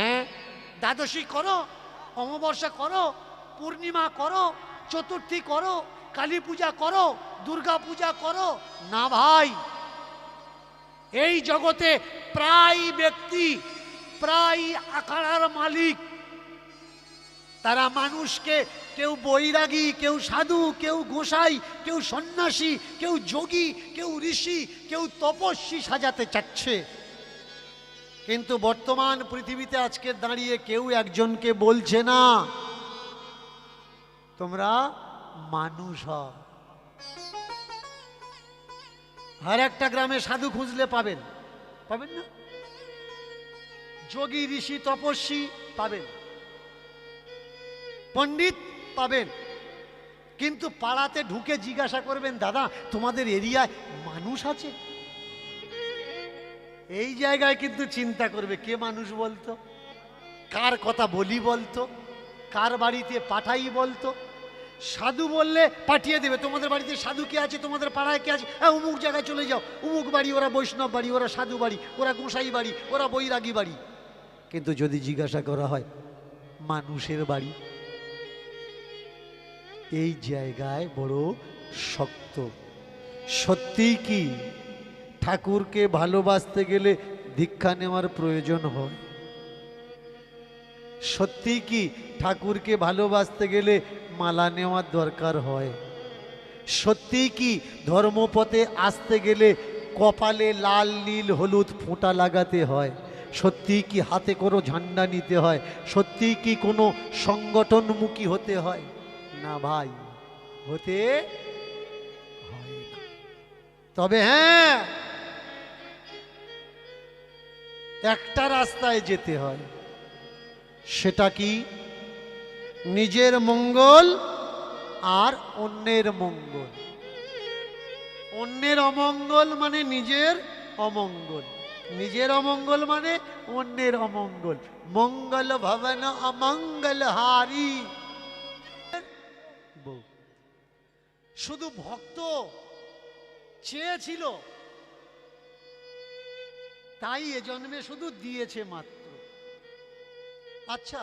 হ্যাঁ, দ্বাদশী করো, অমাবস্যা করো, পূর্ণিমা করো, চতুর্থী করো, কালী পূজা করো, দুর্গা পূজা করো। না ভাই, এই জগতে প্রায় ব্যক্তি, প্রায় আখাড়ার মালিক, তারা মানুষকে কেউ বৈরাগী, কেউ সাধু, কেউ গোসাই, কেউ সন্ন্যাসী, কেউ যোগী, কেউ ঋষি, কেউ তপস্বী সাজাতে চাচ্ছে। কিন্তু বর্তমান পৃথিবীতে আজকে দাঁড়িয়ে কেউ একজনকে বলছে না তোমরা মানুষ হও। আর একটা গ্রামে সাধু খুঁজলে পাবেন, পাবেন না? যোগী, ঋষি, তপস্বী পাবেন, পণ্ডিত পাবেন, কিন্তু পাড়াতে ঢুকে জিজ্ঞাসা করবেন, দাদা তোমাদের এরিয়ায় মানুষ আছে? এই জায়গায় কিন্তু চিন্তা করবে, কে মানুষ বলতো, কার কথা বলি বলতো, কার বাড়িতে পাঠাই বলতো। সাধু বললে পাঠিয়ে দেবে, তোমাদের বাড়িতে সাধু কে আছে, তোমাদের পাড়ায় কে আছে, হ্যাঁ অমুক জায়গায় চলে যাও, অমুক বাড়ি, ওরা বৈষ্ণব বাড়ি, ওরা সাধু বাড়ি, ওরা গোসাই বাড়ি, ওরা বৈরাগী বাড়ি। কিন্তু যদি জিজ্ঞাসা করা হয় মানুষের বাড়ি, এই জায়গায় বড় শক্ত। সত্যি কি ঠাকুরকে ভালোবাসতে গেলে দীক্ষা নেওয়ার প্রয়োজন হয়? সত্যি কি ঠাকুরকে ভালোবাসতে গেলে মালা নেওয়ার দরকার হয়? সত্যি কি ধর্মপথে আসতে গেলে কপালে লাল নীল হলুদ ফোঁটা লাগাতে হয়? সত্যি কি হাতে কোনো ঝান্ডা নিতে হয়? সত্যি কি কোনো সংগঠনমুখী হতে হয়? না ভাই, হতে হয় না। তবে হ্যাঁ, একটা রাস্তায় যেতে হয়, সেটা কি? নিজের মঙ্গল আর অন্যের মঙ্গল। অন্যের অমঙ্গল মানে নিজের অমঙ্গল, নিজের অমঙ্গল মানে অন্যের অমঙ্গল। মঙ্গল ভবন অমঙ্গল হারি। শুধু ভক্ত চেয়েছিল, তাই এ জন্মে শুধু দিয়েছে মাত্র। আচ্ছা,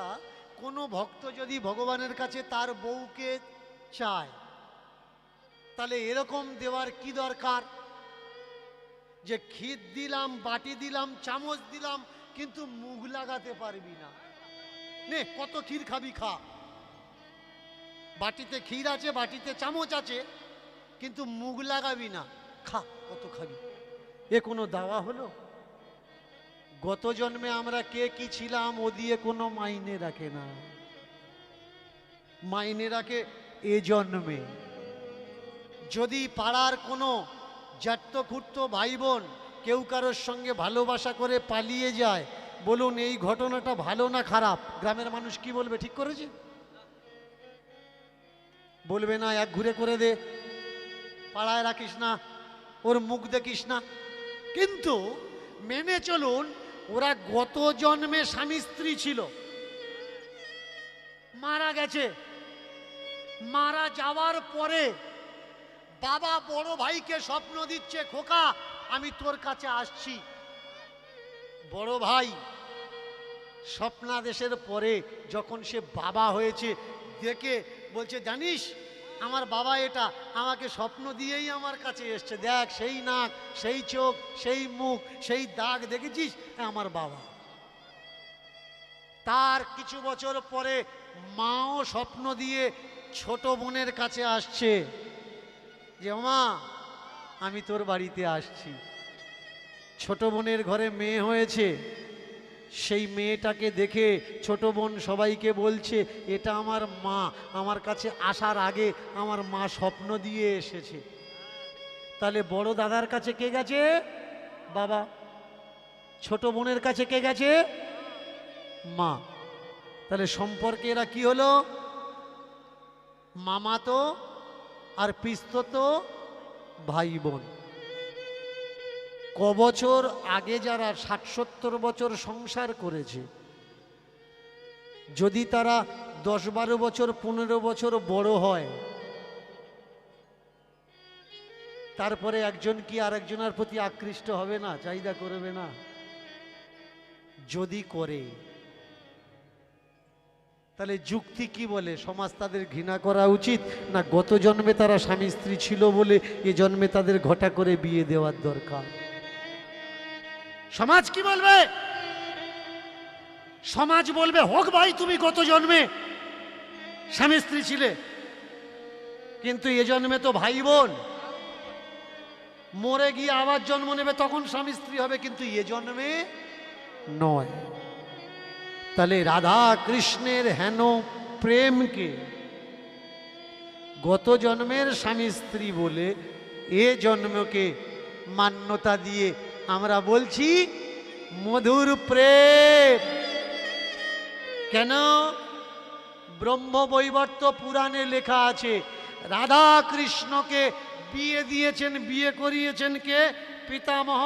কোনো ভক্ত যদি ভগবানের কাছে তার বউকে চায়, তাহলে এরকম দেওয়ার কি দরকার যে ক্ষীর দিলাম, বাটি দিলাম, চামচ দিলাম, কিন্তু মুখ লাগাতে পারবি না? নে কত ক্ষীর খাবি খা, বাটিতে ক্ষীর আছে, বাটিতে চামচ আছে, কিন্তু মুখ লাগাবি না, খা কত খাবি। এ কোনো দাওয়া হলো? গত জন্মে আমরা কে কি ছিলাম ও দিয়ে কোনো মাইনে রাখে না, মাইনে রাখে এ জন্মে। যদি পাড়ার কোনো জ্যাঠতো খুঁড়তো ভাই বোন কেউ কারোর সঙ্গে ভালোবাসা করে পালিয়ে যায়, বলুন এই ঘটনাটা ভালো না খারাপ? গ্রামের মানুষ কি বলবে? ঠিক করেছে? বলবে না এক ঘুরে করে দে, পাড়ায় রাখিস না, ওর মুখ দেখিস না। কিন্তু মেনে চলুন, ওরা গত জন্মে স্বামী স্ত্রী ছিল, মারা গেছে, মারা যাওয়ার পরে বাবা বড় ভাইকে স্বপ্ন দিচ্ছে, খোকা আমি তোর কাছে আসছি। বড় ভাই স্বপ্নাদেশের পরে যখন সে বাবা হয়েছে, দেখে বলছে, জানিস আমার বাবা এটা আমাকে স্বপ্ন দিয়েই আমার কাছে এসছে, দেখ সেই নাক, সেই চোখ, সেই মুখ, সেই দাগ দেখেছিস, আমার বাবা। তার কিছু বছর পরে মাও স্বপ্ন দিয়ে ছোট বোনের কাছে আসছে যে মা আমি তোর বাড়িতে আসছি। ছোট বোনের ঘরে মেয়ে হয়েছে, সেই মেয়েটাকে দেখে ছোট বোন সবাইকে বলছে, এটা আমার মা, আমার কাছে আসার আগে আমার মা স্বপ্ন দিয়ে এসেছে। তাহলে বড় দাদার কাছে কে গেছে? বাবা। ছোট বোনের কাছে কে গেছে? মা। তাহলে সম্পর্কে এরা কি হলো? মামাতো আর পিস্ততো ভাই বোন। কবছর আগে যারা ৬০-৭০ বছর সংসার করেছে, যদি তারা ১০-১২ বছর ১৫ বছর বড় হয়, তারপরে একজন কি আরেকজনের প্রতি আকৃষ্ট হবে না? চাহিদা করবে না? যদি করে তাহলে যুক্তি কি বলে? সমাজ তাদের ঘৃণা করা উচিত, না গত জন্মে তারা স্বামী স্ত্রী ছিল বলে এ জন্মে তাদের ঘটা করে বিয়ে দেওয়ার দরকার? সমাজ কি বলবে? সমাজ বলবে হোক ভাই, তুমি গত জন্মে স্বামী স্ত্রী ছিলে, কিন্তু এ জন্মে তো ভাই বোন, মরে গিয়ে আবার জন্ম নেবে তখন স্বামী স্ত্রী হবে, কিন্তু এ জন্মে নয়। তাহলে রাধা কৃষ্ণের হেন প্রেমকে গত জন্মের স্বামী স্ত্রী বলে এ জন্মকে মান্যতা দিয়ে আমরা বলছি মধুর প্রেম। কেন? ব্রহ্মবৈবর্ত পুরাণে লেখা আছে রাধা কৃষ্ণকে বিয়ে দিয়েছেন, বিয়ে করিয়েছেন কে? পিতামহ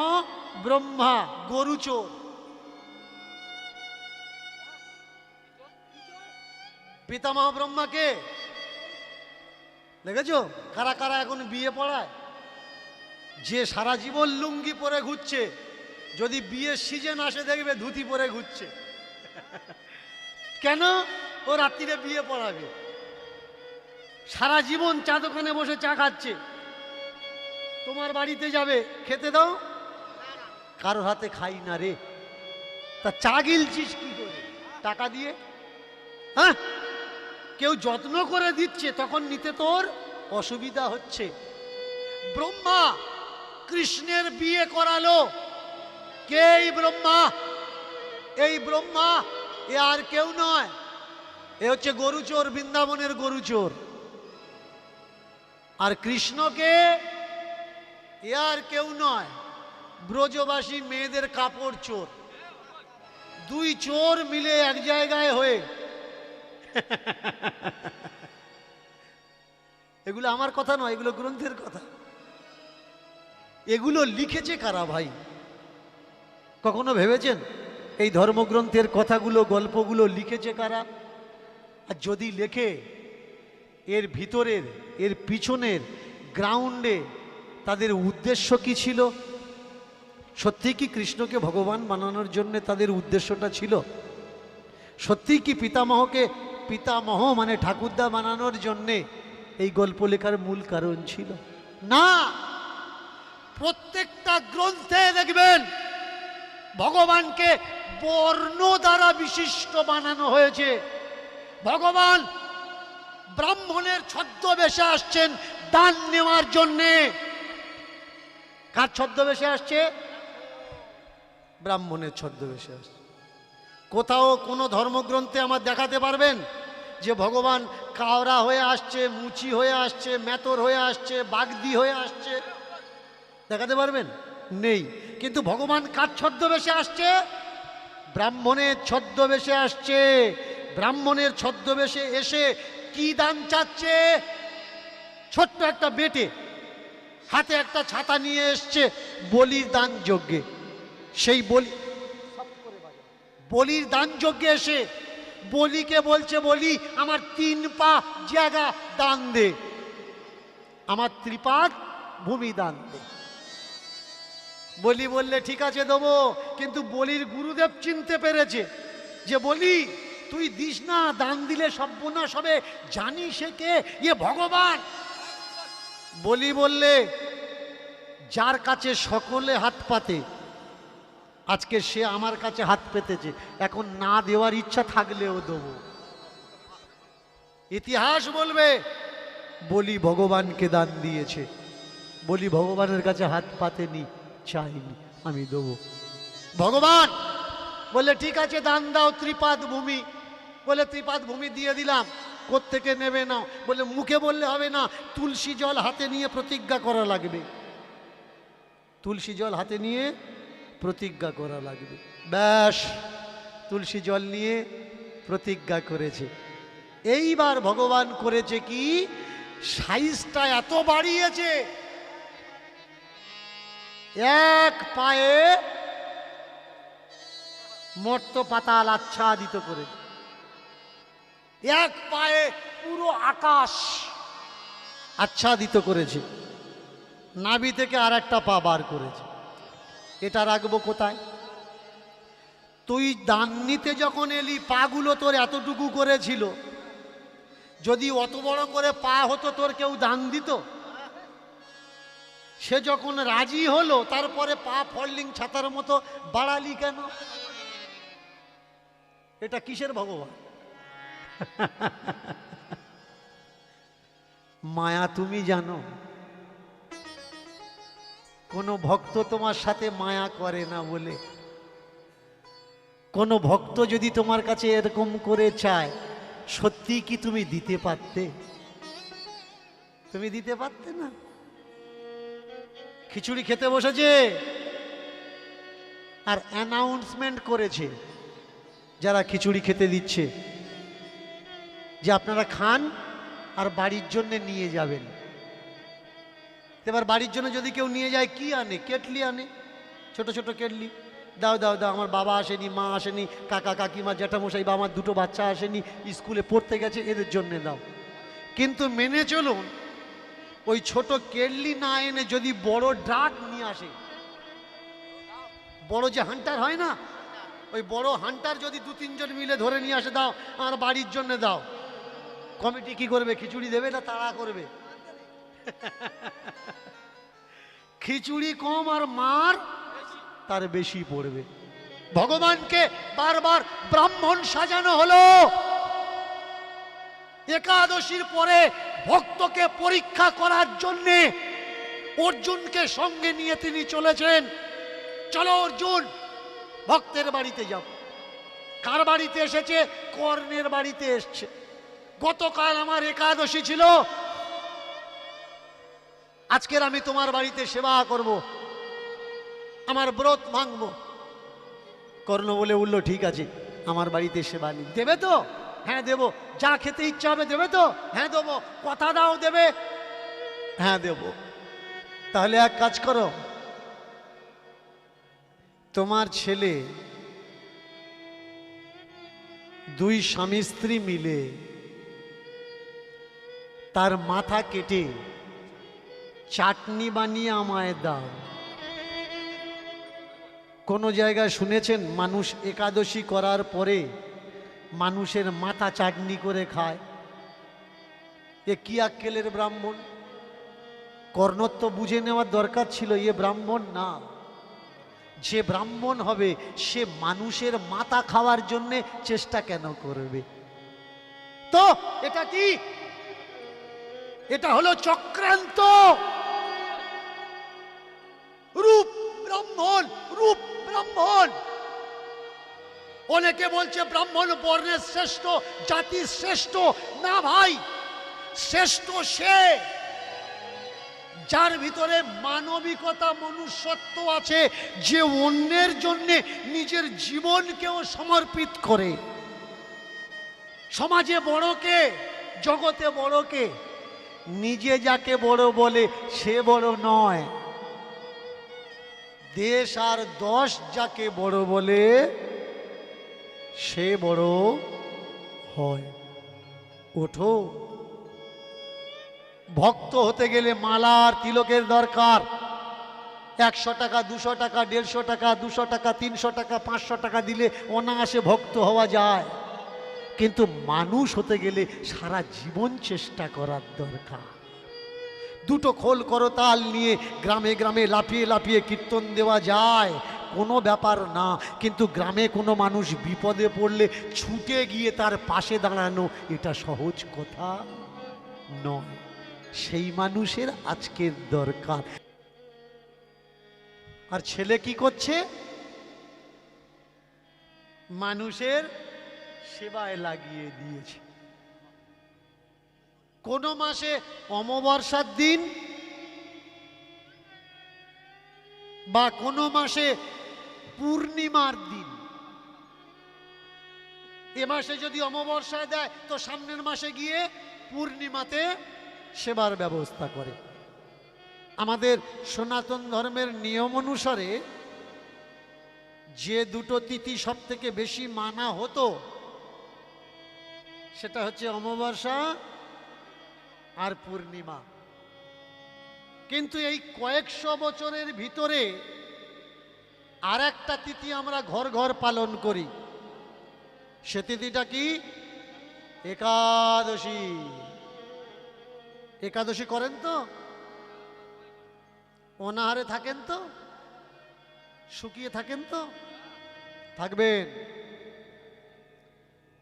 ব্রহ্মা, গরুচোর। পিতামহ ব্রহ্মাকে দেখেছো? কারা কারা এখন বিয়ে পড়ায়? যে সারা জীবন লুঙ্গি পরে ঘুরছে, যদি বিয়ের সিজন আসে দেখবে ধুতি পরে ঘুরছে। কেন? ও রাত্রিরে বিয়ে পড়াবে। সারা জীবন চা দোকানে বসে চা খাচ্ছে, তোমার বাড়িতে যাবে, খেতে দাও, কারোর হাতে খাই না রে। তা চা গিলছিস কি করে? টাকা দিয়ে? হ্যাঁ, কেউ যত্ন করে দিচ্ছে, তখন নিতে তোর অসুবিধা হচ্ছে। ব্রহ্মা কৃষ্ণের বিয়ে করালো কে? এই ব্রহ্মা। এই ব্রহ্মা, এ আর কেউ নয়, এ হচ্ছে গরুচোর, বৃন্দাবনের গরুচোর। আর কৃষ্ণকে এ আর কেউ নয়, ব্রজবাসী মেয়েদের কাপড় চোর। দুই চোর মিলে এক জায়গায় হয়ে এগুলো আমার কথা নয়, এগুলো গ্রন্থের কথা। এগুলো লিখেছে কারা ভাই? কখনো ভেবেছেন এই ধর্মগ্রন্থের কথাগুলো, গল্পগুলো লিখেছে কারা? আর যদি লেখে, এর ভিতরের, এর পিছনের গ্রাউন্ডে তাদের উদ্দেশ্য কি ছিল? সত্যি কি কৃষ্ণকে ভগবান বানানোর জন্য তাদের উদ্দেশ্যটা ছিল? সত্যি কি পিতামহকে পিতামহ মানে ঠাকুরদা বানানোর জন্যে এই গল্প লেখার মূল কারণ ছিল? না, প্রত্যেকটা গ্রন্থে দেখবেন ভগবানকে বর্ণ দ্বারা বিশিষ্ট বানানো হয়েছে। ভগবান ব্রাহ্মণের ছদ্মবেশে আসছেন দান নেওয়ার জন্যে। কার ছদ্মবেশে আসছে? ব্রাহ্মণের ছদ্মবেশে আসছে। কোথাও কোনো ধর্মগ্রন্থে আমার দেখাতে পারবেন যে ভগবান কাওড়া হয়ে আসছে, মুচি হয়ে আসছে, মেতর হয়ে আসছে, বাগদি হয়ে আসছে? দেখাতে পারবেন? নেই। কিন্তু ভগবান কার ছদ্মবেশে আসছে? ব্রাহ্মণের ছদ্মবেশে আসছে। ব্রাহ্মণের ছদ্মবেশে এসে কি দান চাচ্ছে? ছোট্ট একটা বেটে হাতে একটা ছাতা নিয়ে এসছে বলির দান যজ্ঞে। সেই বলির দান যজ্ঞে এসে বলিকে বলছে, বলি আমার 3 পা জায়গা দান দে, আমার 3 পা ভূমি দান দে। বলি বললে ঠিক আছে দেবো, কিন্তু বলির গুরুদেব চিনতে পেরেছে যে বলি তুই দিস না, দান দিলে সর্বনাশ হবে, জানি সে কে? এ ভগবান। বলি বললে যার কাছে সকলে হাত পাতে, আজকে সে আমার কাছে হাত পেতেছে, এখন না দেওয়ার ইচ্ছা থাকলেও দেবো। ইতিহাস বলবে বলি ভগবানকে দান দিয়েছে, বলি ভগবানের কাছে হাত পাতেনি, চাইনি, আমি দেবো। ভগবান বলে ঠিক আছে দান দাও 3 পাদ ভূমি। বলে 3 পাদ ভূমি দিয়ে দিলাম, কোত্থেকে নেবে না? বলে মুখে বললে হবে না, তুলসী জল হাতে নিয়ে প্রতিজ্ঞা করা লাগবে। তুলসী জল হাতে নিয়ে প্রতিজ্ঞা করা লাগবে। ব্যাস, তুলসী জল নিয়ে প্রতিজ্ঞা করেছে। এইবার ভগবান করেছে কি, সাইজটা এত বাড়িয়েছে, এক পায়ে মর্ত পাতাল আচ্ছাদিত করে, এক পায়ে পুরো আকাশ আচ্ছাদিত করেছে। নাভি থেকে আর একটা পা বার করেছে। এটা রাখবো কোথায়? তুই দান নিতে যখন এলি, পাগুলো তোর এতটুকু করেছিল, যদি অত বড় করে পা হতো তোর কেউ দান দিত? সে যখন রাজি হলো, তারপরে পা ফল্ডিং ছাতার মতো বাড়ালি কেন? এটা কিসের ভগবান? মায়া তুমি জানো? কোন ভক্ত তোমার সাথে মায়া করে না বলে। কোন ভক্ত যদি তোমার কাছে এরকম করে চায়, সত্যি কি তুমি দিতে পারতে? তুমি দিতে পারতে না। খিচুড়ি খেতে বসেছে আর অ্যানাউন্সমেন্ট করেছে যারা খিচুড়ি খেতে দিচ্ছে যে আপনারা খান আর বাড়ির জন্য নিয়ে যাবেন। এবার বাড়ির জন্য যদি কেউ নিয়ে যায়, কি আনে? কেটলি আনে, ছোট ছোট কেটলি। দাও দাও দাও, আমার বাবা আসেনি, মা আসেনি, কাকা কাকিমা জ্যাঠামশাই বা আমার দুটো বাচ্চা আসেনি, স্কুলে পড়তে গেছে, এদের জন্য দাও। কিন্তু মেনে চলুন, ওই ছোট কেটলি না এনে যদি বড় ড্রাগ নিয়ে আসে, বড় যে হান্টার হয় না, ওই বড় হান্টার যদি 2-3 জন মিলে ধরে নিয়ে আসে, দাও আমার বাড়ির জন্য দাও, কমিটি কি করবে? খিচুড়ি দেবে না তাড়া করবে? খিচুড়ি কম আর মার তার বেশি পড়বে। ভগবানকে বারবার ব্রাহ্মণ সাজানো হলো। একাদশীর পরে ভক্তকে পরীক্ষা করার জন্য অর্জুনকে সঙ্গে নিয়ে তিনি চলেছেন। চলো অর্জুন, ভক্তের বাড়িতে যাও। কার বাড়িতে এসেছে? কর্ণের বাড়িতে এসছে। গতকাল আমার একাদশী ছিল, আজকের আমি তোমার বাড়িতে সেবা করব, আমার ব্রত ভাঙব। কর্ণ বলে উঠল, ঠিক আছে, আমার বাড়িতে সেবা নি। দেবে তো? হ্যাঁ দেব। যা খেতে ইচ্ছা হবে দেবে তো? হ্যাঁ দেবো। কথা দাও দেবে? হ্যাঁ দেব। তাহলে এক কাজ করো, তোমার ছেলে 2 স্বামী স্ত্রী মিলে তার মাথা কেটে চাটনি বানিয়ে আমায় দাও। কোন জায়গায় শুনেছেন মানুষ একাদশী করার পরে মানুষের মাথা চাটনি করে খায়? এ কি আক্কেলের ব্রাহ্মণ? কর্ণর তো বুঝে নেওয়ার দরকার ছিল, এ ব্রাহ্মণ না। যে ব্রাহ্মণ হবে সে মানুষের মাথা খাওয়ার জন্য চেষ্টা কেন করবে? তো এটা কি? এটা হলো চক্রান্ত। রূপ ব্রাহ্মণ, রূপ ব্রাহ্মণ। অনেকে বলছে ব্রাহ্মণ বর্ণের শ্রেষ্ঠ, জাতির শ্রেষ্ঠ। না ভাই, শ্রেষ্ঠ সে যার ভিতরে মানবিকতা, মনুষ্যত্ব আছে, যে অন্যের জন্য নিজের জীবনকেও সমর্পিত করে। সমাজে বড়কে, জগতে বড়কে, নিজে যাকে বড় বলে সে বড় নয়। দেশ আর দশ যাকে বড় বলে সে বড় হয়। ওঠো। ভক্ত হতে গেলে মালা আর তিলকের দরকার। 100 টাকা, 200 টাকা, 150 টাকা, 200 টাকা, 300 টাকা, 500 টাকা দিলে অনায়াসে ভক্ত হওয়া যায়। কিন্তু মানুষ হতে গেলে সারা জীবন চেষ্টা করার দরকার। 2টো খোল করতাল নিয়ে গ্রামে গ্রামে লাফিয়ে লাফিয়ে কীর্তন দেওয়া যায়, কোনো ব্যাপার না। কিন্তু গ্রামে কোনো মানুষ বিপদে পড়লে ছুটে গিয়ে তার পাশে দাঁড়ানো, এটা সহজ কথা নয়। সেই মানুষের আজকের দরকার। আর ছেলে কি করছে? মানুষের সেবায় লাগিয়ে দিয়েছে। কোন মাসে অমাবস্যার দিন বা কোন মাসে পূর্ণিমার দিন, এ মাসে যদি অমাবস্যায় দেয় তো সামনের মাসে গিয়ে পূর্ণিমাতে সেবার ব্যবস্থা করে। আমাদের সনাতন ধর্মের নিয়ম অনুসারে যে 2টো তিথি সব থেকে বেশি মানা হতো সেটা হচ্ছে অমাবস্যা আর পূর্ণিমা। কিন্তু এই কয়েকশো বছরের ভিতরে আর একটা তিথি আমরা ঘর ঘর পালন করি, সে তিথিটা কি? একাদশী। একাদশী করেন তো? অনাহারে থাকেন তো? শুকিয়ে থাকেন তো? থাকবেন।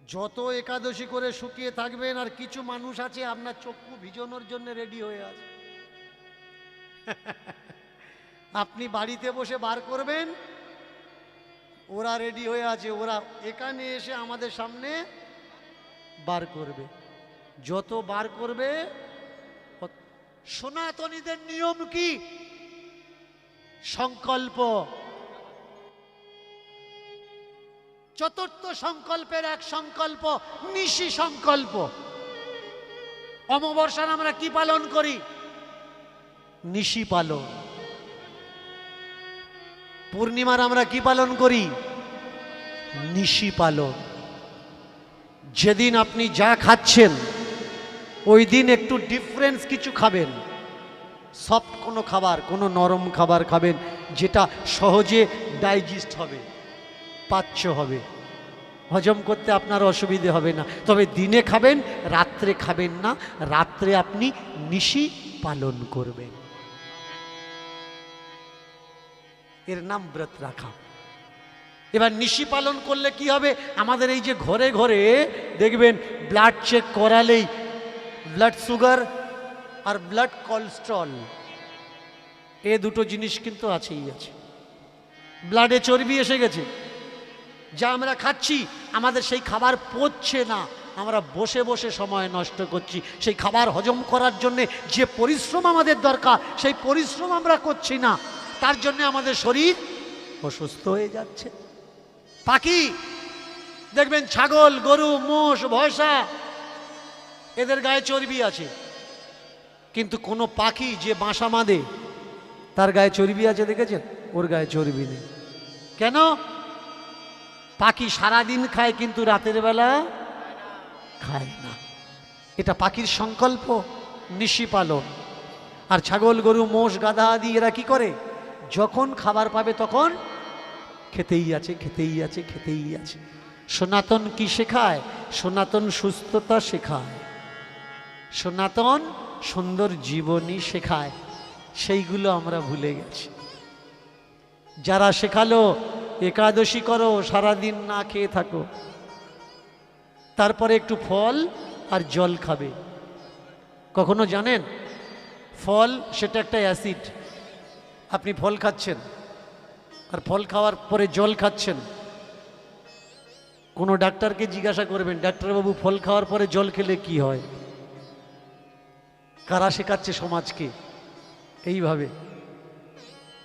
যত একাদশী করে শুকিয়ে থাকবেন, আর কিছু মানুষ আছে আপনার চক্ষু ভিজানোর জন্য রেডি হয়ে আছে। আপনি বাড়িতে বসে বার করবেন, ওরা রেডি হয়ে আছে, ওরা এখানে এসে আমাদের সামনে বার করবে। যত বার করবে। সনাতনীদের নিয়ম কি? সংকল্প। চতুর্থ সংকল্পের এক সংকল্প নিশি সংকল্প। অমাবস্যার আমরা কি পালন করি? নিশি পালন। পূর্ণিমার আমরা কি পালন করি? নিশি পালন। যেদিন আপনি যা খাচ্ছেন ওই দিন একটু ডিফারেন্স কিছু খাবেন। সফট কোনো খাবার, কোনো নরম খাবার খাবেন, যেটা সহজে ডাইজেস্ট হবে, পাচ্য হবে, হজম করতে আপনার অসুবিধে হবে না। তবে দিনে খাবেন, রাত্রে খাবেন না। রাত্রে আপনি নিশি পালন করবেন। এর নাম ব্রত রাখা। এবার নিশি পালন করলে কি হবে? আমাদের এই যে ঘরে ঘরে দেখবেন ব্লাড চেক করালেই ব্লাড সুগার আর ব্লাড কোলেস্টেরল, এ দুটো জিনিস কিন্তু আছেই আছে। ব্লাডে চর্বি এসে গেছে, যা আমরা খাচ্ছি আমাদের সেই খাবার পচছে না, আমরা বসে বসে সময় নষ্ট করছি। সেই খাবার হজম করার জন্যে যে পরিশ্রম আমাদের দরকার, সেই পরিশ্রম আমরা করছি না, তার জন্য আমাদের শরীর অসুস্থ হয়ে যাচ্ছে। পাখি দেখবেন, ছাগল, গরু, মোষ, ভয়সা, এদের গায়ে চর্বি আছে, কিন্তু কোনো পাখি যে বাসা বাঁধে তার গায়ে চর্বি আছে দেখেছেন? ওর গায়ে চর্বি নেই। কেন? পাখি সারাদিন খায় কিন্তু রাতের বেলা খায় না। এটা পাখির সংকল্প, নিশি পালন। আর ছাগল, গরু, মোষ, গাধা আদি এরা কি করে? যখন খাবার পাবে তখন খেতেই আছে, খেতেই আছে, খেতেই আছে। সনাতন কি শেখায়? সনাতন সুস্থতা শেখায়, সনাতন সুন্দর জীবনী শেখায়। সেইগুলো আমরা ভুলে গেছি। যারা শেখালো একাদশী করো, সারাদিন না খেয়ে থাকো, তারপরে একটু ফল আর জল খাবে। কখনো জানেন ফল সেটা একটা অ্যাসিড। আপনি ফল খাচ্ছেন আর ফল খাওয়ার পরে জল খাচ্ছেন, কোনো ডাক্তারকে জিজ্ঞাসা করবেন, ডাক্তারবাবু ফল খাওয়ার পরে জল খেলে কি হয়? কারা শেখাচ্ছে সমাজকে এইভাবে?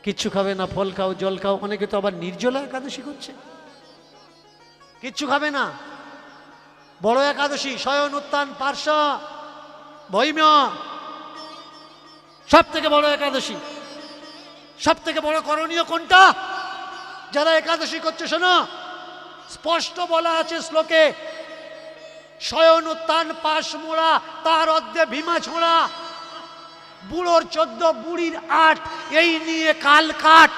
কিচ্ছু খাবে না, ফল খাও, জল খাও। অনেকে তো আবার নির্জলা একাদশী করছে, কিচ্ছু খাবে না। বড় একাদশী, শয়ন, উত্থান, পার্শ্ব, ভৈম, সব থেকে বড় একাদশী। সব থেকে বড় করণীয় কোনটা? যারা একাদশী করছে শোনো, স্পষ্ট বলা আছে শ্লোকে, শয়ন, উত্থান, পাশ মোড়া, তার অর্ধে ভীমা ছোঁড়া, বুড়োর 14, বুড়ির 8, এই নিয়ে কাল কাট।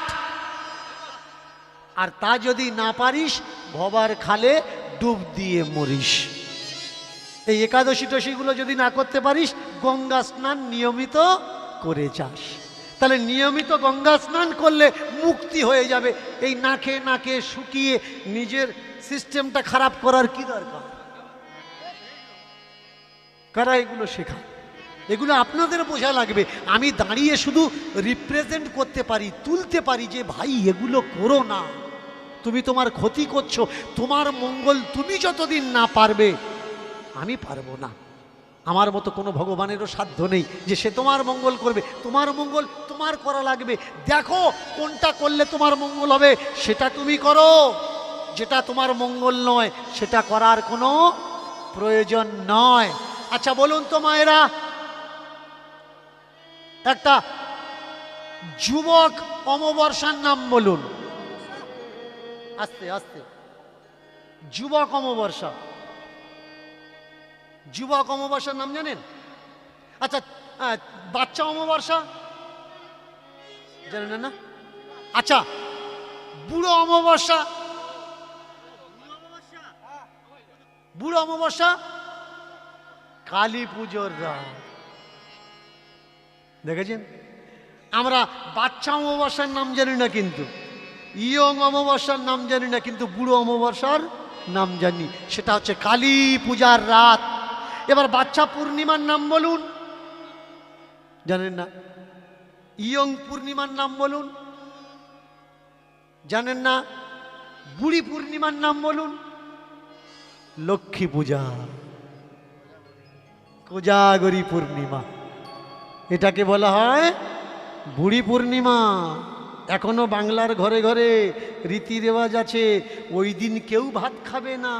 আর তা যদি না পারিস, ভবার খালে ডুব দিয়ে মরিস। এই একাদশী টসীগুলো যদি না করতে পারিস, গঙ্গা স্নান নিয়মিত করে যাস। তাহলে নিয়মিত গঙ্গা স্নান করলে মুক্তি হয়ে যাবে। এই না খেয়ে না খেয়ে শুকিয়ে নিজের সিস্টেমটা খারাপ করার কি দরকার? কারা এগুলো শেখায়? এগুলো আপনাদের বোঝা লাগবে। আমি দাঁড়িয়ে শুধু রিপ্রেজেন্ট করতে পারি, তুলতে পারি যে ভাই এগুলো করো না, তুমি তোমার ক্ষতি করছো। তোমার মঙ্গল তুমি যতদিন না পারবে, আমি পারবো না। আমার মতো কোনো ভগবানেরও সাধ্য নেই যে সে তোমার মঙ্গল করবে। তোমার মঙ্গল তোমার করা লাগবে। দেখো কোনটা করলে তোমার মঙ্গল হবে, সেটা তুমি করো। যেটা তোমার মঙ্গল নয় সেটা করার কোনো প্রয়োজন নয়। আচ্ছা বলুন তো মায়েরা, একটা যুবক অমাবস্যার নাম বলুন, আস্তে আস্তে। যুবক অমাবস্যা, যুবক অমাবস্যার নাম জানেন? আচ্ছা, বাচ্চা অমাবস্যা জানেন না? আচ্ছা, বুড়ো অমাবস্যা, বুড়ো অমাবস্যা কালী পুজোর রাত। দেখেছেন, আমরা বাচ্চা অমাবস্যার নাম জানি না, কিন্তু ইয়ং অমাবস্যার নাম জানি না, কিন্তু বুড়ো অমাবস্যার নাম জানি, সেটা হচ্ছে কালী পূজার রাত। এবার বাচ্চা পূর্ণিমার নাম বলুন, জানেন না? ইয়ং পূর্ণিমার নাম বলুন, জানেন না? বুড়ি পূর্ণিমার নাম বলুন, লক্ষ্মী পূজা, কোজাগরী পূর্ণিমা, এটাকে বলা হয় বুড়ি পূর্ণিমা। এখনো বাংলার ঘরে ঘরে রীতি রেওয়াজ আছে, ওই দিন কেউ ভাত খাবে না,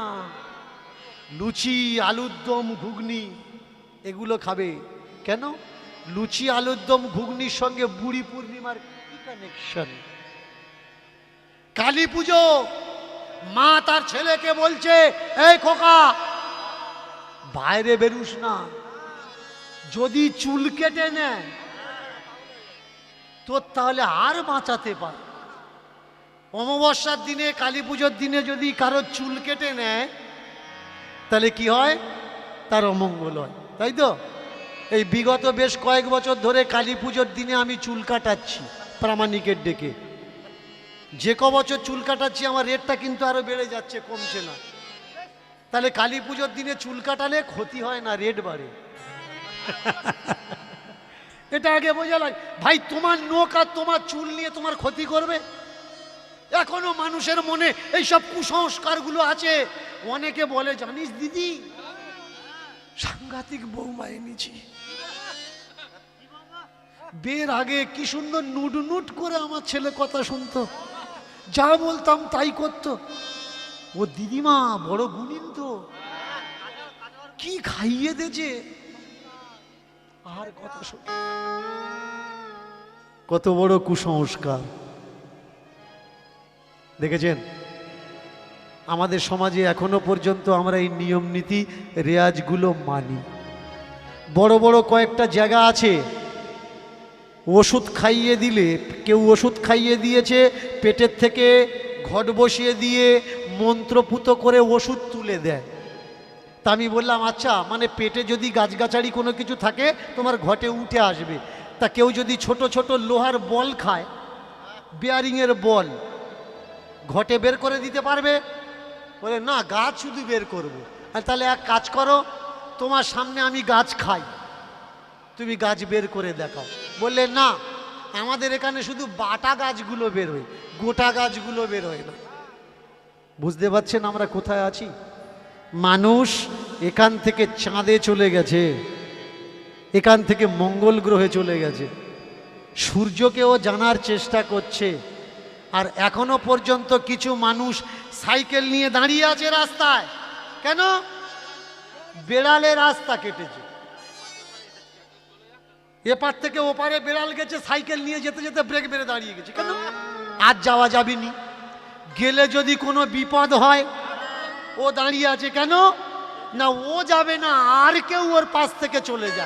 লুচি আলুর দম ঘুগনি এগুলো খাবে। কেন? লুচি আলুর দম ঘুগনির সঙ্গে বুড়ি পূর্ণিমার কি কানেকশন? কালী পুজো, মা তার ছেলেকে বলছে, এই খোকা বাইরে বেরুস না, যদি চুল কেটে নেয় তোর তাহলে আর বাঁচাতে পার। অমাবস্যার দিনে, কালী পুজোর দিনে যদি কারো চুল কেটে নেয় তাহলে কি হয়? তার অমঙ্গল হয়, তাই তো? এই বিগত বেশ কয়েক বছর ধরে কালী পুজোর দিনে আমি চুল কাটাচ্ছি প্রামাণিকের ডেকে। যে ক বছর চুল কাটাচ্ছি আমার রেটটা কিন্তু আরো বেড়ে যাচ্ছে, কমছে না। তাহলে কালী পুজোর দিনে চুল কাটালে ক্ষতি হয় না, রেট বাড়ে। এটা আগে বোঝা লাগে ভাই। তোমার নখ আর তোমার চুল নিয়ে তোমার ক্ষতি করবে? এখনো মানুষের মনে এইসব কুসংস্কারগুলো আছে। অনেকে বলে, জানিস দিদি সাংঘাতিক বৌমা এনেছি, বিয়ের আগে কি সুন্দর নুট নুট করে আমার ছেলে কথা শুনতো, যা বলতাম তাই করতো। ও দিদিমা বড় গুণিন তো, কি খাইয়ে দেছে, আর কথা শুন। কত বড় কুসংস্কার দেখেছেন? আমাদের সমাজে এখনো পর্যন্ত আমরা এই নিয়ম নীতি রেয়াজগুলো মানি। বড় বড় কয়েকটা জায়গা আছে, ওষুধ খাইয়ে দিলে, কেউ ওষুধ খাইয়ে দিয়েছে, পেটের থেকে ঘট বসিয়ে দিয়ে মন্ত্রপুত করে ওষুধ তুলে দেয়। তা আমি বললাম, আচ্ছা মানে পেটে যদি গাছগাছালি কোনো কিছু থাকে তোমার ঘটে উঠে আসবে, তা কেউ যদি ছোট ছোট লোহার বল খায়, বিয়ারিংয়ের বল, ঘটে বের করে দিতে পারবে? বলে না, গাছ শুধু বের করবো। আর তাহলে এক কাজ করো, তোমার সামনে আমি গাছ খাই, তুমি গাছ বের করে দেখাও। বললে না, আমাদের এখানে শুধু বাটা গাছগুলো বের হয়, গোটা গাছগুলো বের হয় না। বুঝতে পারছেন আমরা কোথায় আছি? মানুষ এখান থেকে চাঁদে চলে গেছে, এখান থেকে মঙ্গল গ্রহে চলে গেছে, সূর্যকেও জানার চেষ্টা করছে। আর এখনো পর্যন্ত কিছু মানুষ সাইকেল নিয়ে দাঁড়িয়ে আছে রাস্তায়। কেন? বেড়ালে রাস্তা কেটেছে, এপার থেকে ওপারে বেড়াল গেছে, সাইকেল নিয়ে যেতে যেতে ব্রেক মেরে দাঁড়িয়ে গেছে। কেন? আজ যাওয়া যাবেনি, গেলে যদি কোনো বিপদ হয়, ও দাঁড়িয়ে আছে। কেন না? ও যাবে না, আর কেউ ওর পাশ থেকে চলে যা।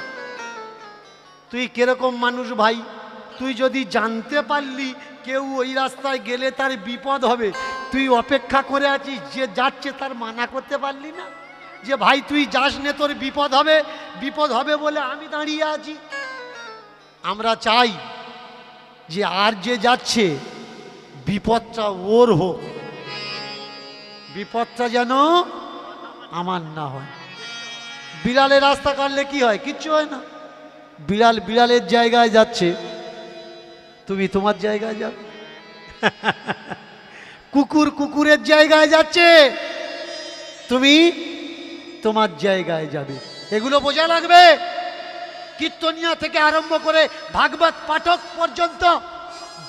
তুই কিরকম মানুষ ভাই? তুই যদি জানতে পারলি কেউ ওই রাস্তায় গেলে তার বিপদ হবে, তুই অপেক্ষা করে আছিস, যে যাচ্ছে তার মানা করতে পারলি না যে ভাই তুই যাস নে, তোর বিপদ হবে, বিপদ হবে বলে আমি দাঁড়িয়ে আছি। আমরা চাই যে আর যে যাচ্ছে বিপদটা ওর হোক, বিপদটা যেন আমার না হয়। বিড়ালের রাস্তা কাটলে কি হয়? কিচ্ছু হয় না। বিড়াল বিড়ালের জায়গায় যাচ্ছে, তুমি তোমার জায়গায় যাবে। কুকুর কুকুরের জায়গায় যাচ্ছে, তুমি তোমার জায়গায় যাবে। এগুলো বোঝা লাগবে। কীর্তনিয়া থেকে আরম্ভ করে ভাগবত পাঠক পর্যন্ত,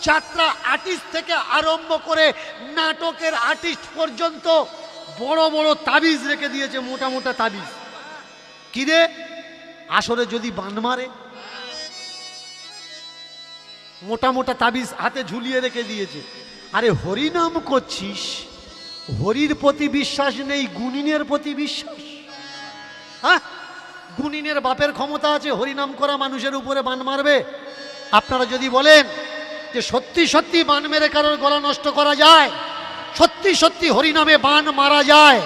যাত্রা আর্টিস্ট থেকে আরম্ভ করে নাটকের আর্টিস্ট পর্যন্ত বড় বড় তাবিজ রেখে দিয়েছে, মোটা মোটা তাবিজ। কি রে, আসরে যদি বান মারে, মোটা মোটা তাবিজ হাতে ঝুলিয়ে রেখে দিয়েছে। আরে হরিনাম করছিস, হরির প্রতি বিশ্বাস নেই, গুণিনের প্রতি বিশ্বাস। হ্যাঁ, গুণিনের বাপের ক্ষমতা আছে হরিনাম করা মানুষের উপরে বান মারবে? আপনারা যদি বলেন যে সত্যি সত্যি বান মেরে কারোর গলা নষ্ট করা যায়, সত্যি সত্যি হরিনামে বান মারা যায়।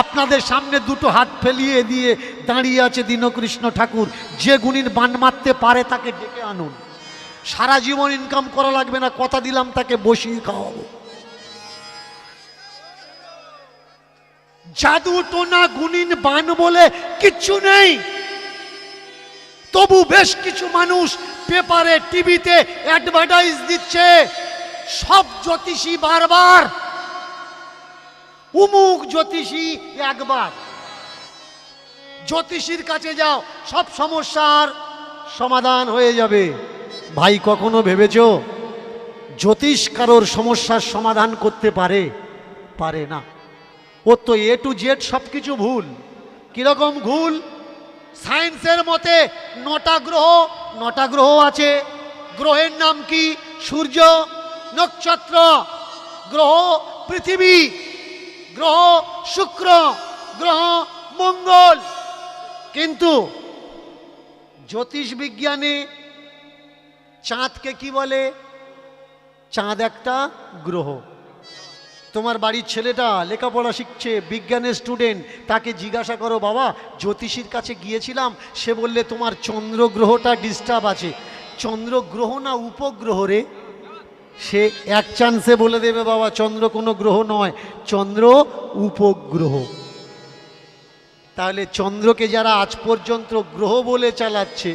আপনাদের সামনে দুটো হাত ফেলিয়ে দিয়ে দাঁড়িয়ে আছে দীনকৃষ্ণ ঠাকুর। যে গুণীন বান মারতে পারে তাকে ডেকে আনুন, সারা জীবন ইনকাম করা লাগবে না, কথা দিলাম তাকে বসিয়ে খাওয়াবো। জাদু টোনা গুণীন বান বলে কিচ্ছু নেই। তবু বেশ কিছু মানুষ পেপারে টিভিতে অ্যাডভার্টাইজ দিচ্ছে, সব জ্যোতিষী বারবার, উমুক জ্যোতিষী একবার, জ্যোতিষীর কাছে যাও সব সমস্যার সমাধান হয়ে যাবে। ভাই কখনো ভেবেছো জ্যোতিষ কারোর সমস্যার সমাধান করতে পারে? পারে না। ও তো এ টু জেড সব কিছু ভুল। কিরকম ভুল? সায়েন্সের মতে 9টা গ্রহ, 9টা গ্রহ আছে। গ্রহের নাম কি? সূর্য, নক্ষত্র, গ্রহ পৃথিবী, গ্রহ শুক্র, গ্রহ মঙ্গল। কিন্তু জ্যোতিষ বিজ্ঞানে চাঁদকে কি বলে? চাঁদ একটা গ্রহ। তোমার বাড়ির ছেলেটা লেখাপড়া শিখছে, বিজ্ঞানের স্টুডেন্ট, তাকে জিজ্ঞাসা করো, বাবা জ্যোতিষীর কাছে গিয়েছিলাম, সে বললে তোমার চন্দ্র গ্রহটা ডিস্টার্ব আছে। চন্দ্র গ্রহ না উপগ্রহ রে? সে এক চান্সে বলে দেবে, বাবা চন্দ্র কোনো গ্রহ নয়, চন্দ্র উপগ্রহ। তাহলে চন্দ্রকে যারা আজ পর্যন্ত গ্রহ বলে চালাচ্ছে,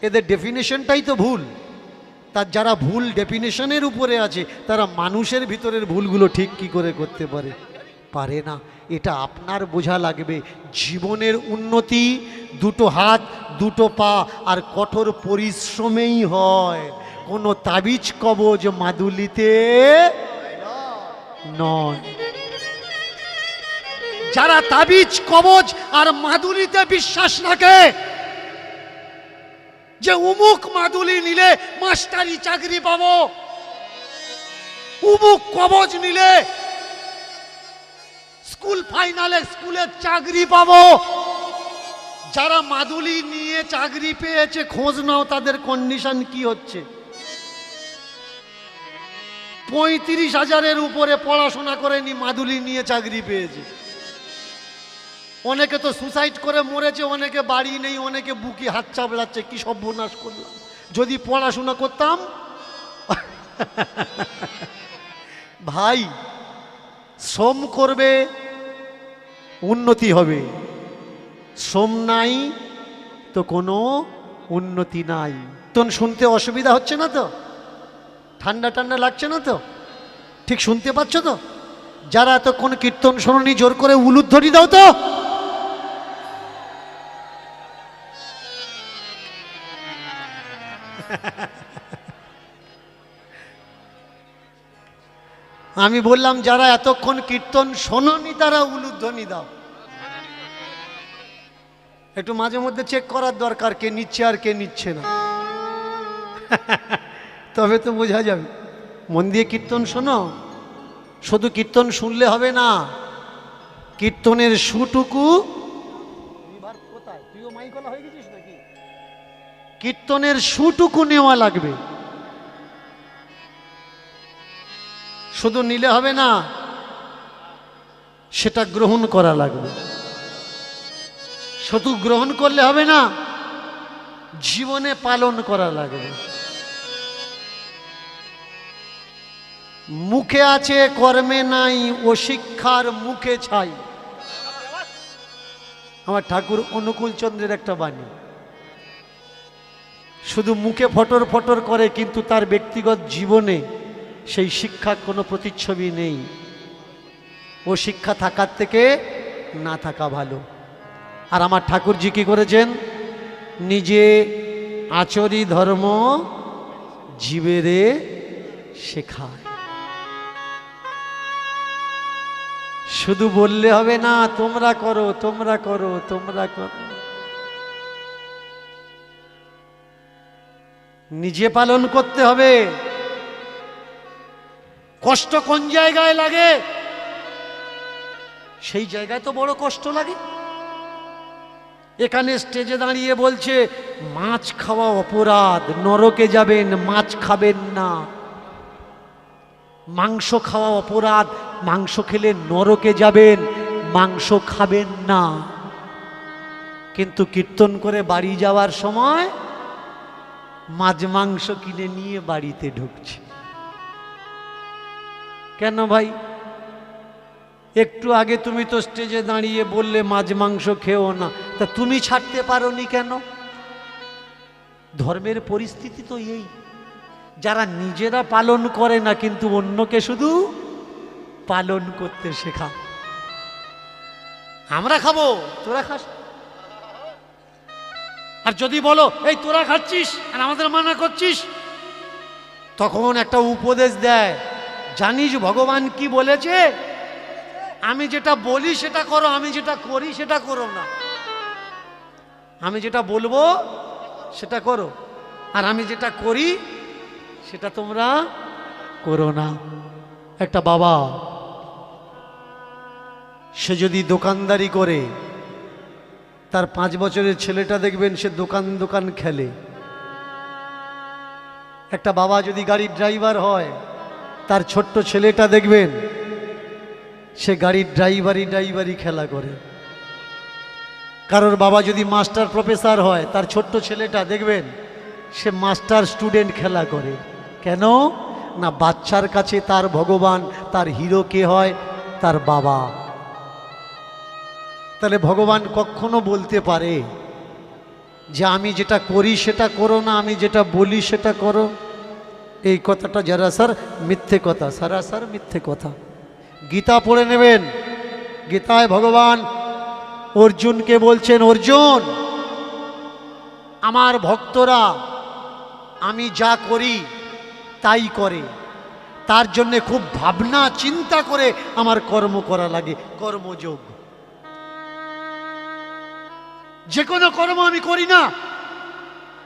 এদের ডেফিনেশনটাই তো ভুল। তার যারা ভুল ডেফিনেশনের উপরে আছে, তারা মানুষের ভিতরের ভুলগুলো ঠিক কি করে করতে পারে? পারে না। এটা আপনার বোঝা লাগবে। জীবনের উন্নতি দুটো হাত, দুটো পা আর কঠোর পরিশ্রমেই হয়, কোনো তাবিজ কবজ মাদুলিতে নয়। যারা তাবিজ কবজ আর মাদুলিতে বিশ্বাস রাখে, যে উমুক মাদুলি নিলে মাস্টারি চাকরি পাবো, উমুক কবজ নিলে স্কুল ফাইনালে স্কুলের চাকরি পাবো, যারা মাদুলি নিয়ে চাকরি পেয়েছে খোঁজ নাও তাদের কন্ডিশন কি হচ্ছে। 35,000-এর উপরে পড়াশোনা করেনি, মাদুলি নিয়ে চাকরি পেয়েছে। অনেকে তো সুসাইড করে মরেছে, অনেকে বাড়ি নেই, অনেকে বুকে হাত চাপড়াচ্ছে। কি সর্বনাশ করলাম! যদি পড়াশোনা করতাম। ভাই শ্রম করবে, উন্নতি হবে। শ্রম নাই তো কোনো উন্নতি নাই। তো শুনতে অসুবিধা হচ্ছে না তো? ঠান্ডা ঠান্ডা লাগছে না তো? ঠিক শুনতে পাচ্ছ তো? যারা এতক্ষণ কীর্তন শোনি জোর করে উলুধ্বনি দাও তো। আমি বললাম যারা এতক্ষণ কীর্তন শোনি তারা উলুধ্বনি দাও। একটু মাঝে মধ্যে চেক করার দরকার, কে নিচ্ছে আর কে নিচ্ছে না। তবে তো বোঝা যাবে। মন দিয়ে কীর্তন শোনো। শুধু কীর্তন শুনলে হবে না, কীর্তনের সুটুকু, কীর্তনের সুটুকু নেওয়া লাগবে। শুধু নিলে হবে না, সেটা গ্রহণ করা লাগবে। শুধু গ্রহণ করলে হবে না, জীবনে পালন করা লাগবে। মুখে আছে কর্মে নাই, ও শিক্ষার মুখে ছাই। আমার ঠাকুর অনুকূল চন্দ্রের একটা বাণী। শুধু মুখে ফটর ফটর করে, কিন্তু তার ব্যক্তিগত জীবনে সেই শিক্ষার কোনো প্রতিচ্ছবি নেই। ও শিক্ষা থাকার থেকে না থাকা ভালো। আর আমার ঠাকুরজি কি করেছেন? নিজে আচরি ধর্ম জীবেরে শেখায়। শুধু বললে হবে না, তোমরা করো, তোমরা করো, তোমরা করো। নিজে পালন করতে হবে। কষ্ট কোন জায়গায় লাগে? সেই জায়গায় তো বড় কষ্ট লাগে। এখানে স্টেজে দাঁড়িয়ে বলছে মাছ খাওয়া অপরাধ, নরকে যাবেন, মাছ খাবেন না। মাংস খাওয়া অপরাধ, মাংস খেলে নরকে যাবেন, মাংস খাবেন না। কিন্তু কীর্তন করে বাড়ি যাওয়ার সময় মাছ মাংস কিনে নিয়ে বাড়িতে ঢুকছে। কেন ভাই? একটু আগে তুমি তো স্টেজে দাঁড়িয়ে বললে মাছ মাংস খেও না, তা তুমি ছাড়তে পারোনি কেন? ধর্মের পরিস্থিতি তো এই, যারা নিজেরা পালন করে না কিন্তু অন্যকে শুধু পালন করতে শেখা। আমরা খাবো, তোরা খাস। আর যদি বলো এই তোরা খাচ্ছিস আর আমাদের মানা করছিস, তখন একটা উপদেশ দেয়, জানিস ভগবান কি বলেছে? আমি যেটা বলি সেটা করো, আমি যেটা করি সেটা করো না। আমি যেটা বলবো সেটা করো, আর আমি যেটা করি সেটা তোমরা করো না। একটা বাবা, সে যদি দোকানদারি করে, তার 5 বছরের ছেলেটা দেখবেন সে দোকান খেলে। একটা বাবা যদি গাড়ির ড্রাইভার হয়, তার ছোট্ট ছেলেটা দেখবেন সে গাড়ির ড্রাইভারি খেলা করে। কারোর বাবা যদি মাস্টার প্রফেসর হয়, তার ছোট্ট ছেলেটা দেখবেন সে মাস্টার স্টুডেন্ট খেলা করে। কেন না? বাচ্চার কাছে তার ভগবান, তার হিরো কে হয়? তার বাবা। তাহলে ভগবান কখনো বলতে পারে যে আমি যেটা করি সেটা করো না, আমি যেটা বলি সেটা করো? এই কথাটা যারা স্যার মিথ্যে কথা, সারাসার মিথ্যে কথা। গীতা পড়ে নেবেন, গীতায় ভগবান অর্জুনকে বলছেন, অর্জুন আমার ভক্তরা আমি যা করি তাই করে, তার জন্য খুব ভাবনা চিন্তা করে আমার কর্ম করা লাগে, কর্মযোগ। যে কোনো কর্ম আমি করি না,